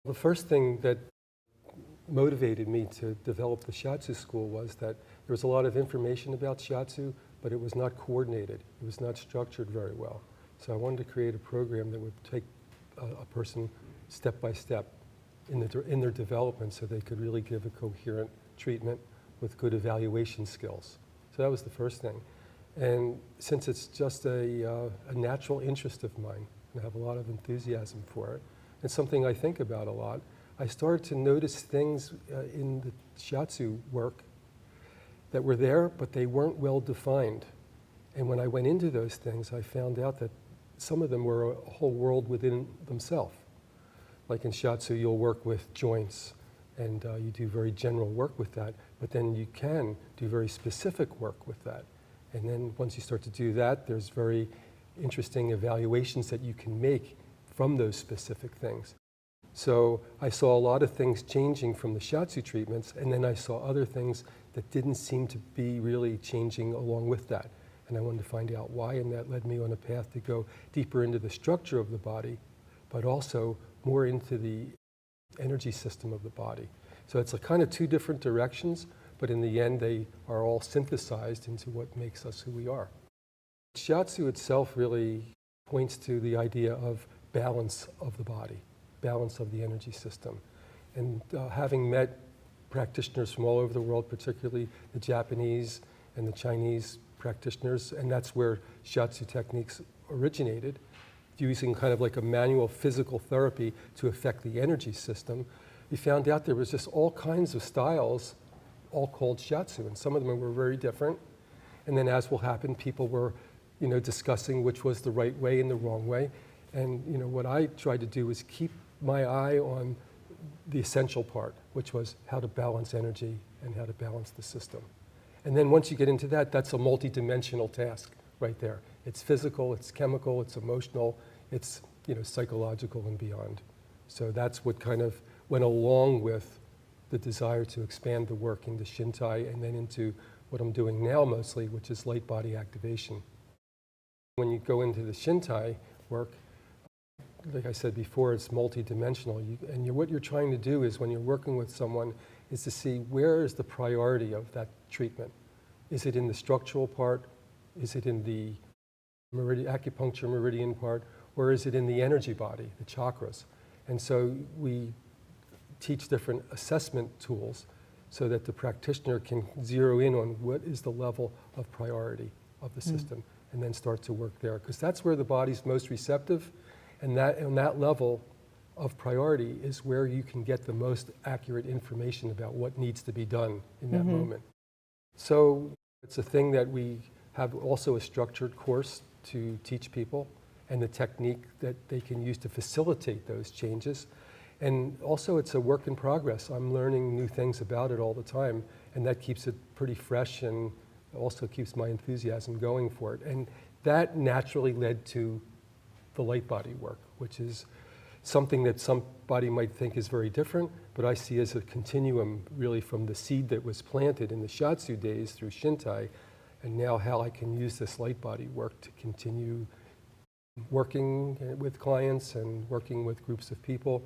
The first thing that motivated me to develop the Shiatsu school was that there was a lot of information about Shiatsu, but it was not coordinated. It was not structured very well. So I wanted to create a program that would take a person step by step in their development so they could really give a coherent treatment with good evaluation skills. So that was the first thing. And since it's just a natural interest of mine, and I have a lot of enthusiasm for it, it's something I think about a lot, I started to notice things in the Shiatsu work that were there, but they weren't well defined. And when I went into those things, I found out that some of them were a whole world within themselves. Like in Shiatsu, you'll work with joints, and you do very general work with that, but then you can do very specific work with that. And then once you start to do that, there's very interesting evaluations that you can make from those specific things. So I saw a lot of things changing from the Shiatsu treatments, and then I saw other things that didn't seem to be really changing along with that. And I wanted to find out why, and that led me on a path to go deeper into the structure of the body, but also more into the energy system of the body. So it's a kind of two different directions, but in the end they are all synthesized into what makes us who we are. Shiatsu itself really points to the idea of balance of the body, balance of the energy system. And having met practitioners from all over the world, particularly the Japanese and the Chinese practitioners, and that's where Shiatsu techniques originated, using kind of like a manual physical therapy to affect the energy system, we found out there was just all kinds of styles, all called Shiatsu, and some of them were very different. And then as will happen, people were discussing which was the right way and the wrong way. And what I tried to do was keep my eye on the essential part, which was how to balance energy and how to balance the system. And then once you get into that, that's a multi-dimensional task right there. It's physical, it's chemical, it's emotional, it's psychological and beyond. So that's what kind of went along with the desire to expand the work into Shin Tai and then into what I'm doing now mostly, which is light body activation. When you go into the Shin Tai work, like I said before, it's multi-dimensional. What you're trying to do is when you're working with someone is to see where is the priority of that treatment. Is it in the structural part? Is it in the acupuncture meridian part? Or is it in the energy body, the chakras? And so we teach different assessment tools so that the practitioner can zero in on what is the level of priority of the system and then start to work there. Because that's where the body's most receptive. And that on that level of priority is where you can get the most accurate information about what needs to be done in that moment. So it's a thing that we have also a structured course to teach people and the technique that they can use to facilitate those changes. And also it's a work in progress. I'm learning new things about it all the time, and that keeps it pretty fresh and also keeps my enthusiasm going for it. And that naturally led to the light body work, which is something that somebody might think is very different, but I see as a continuum really from the seed that was planted in the Shiatsu days through Shin Tai, and now how I can use this light body work to continue working with clients and working with groups of people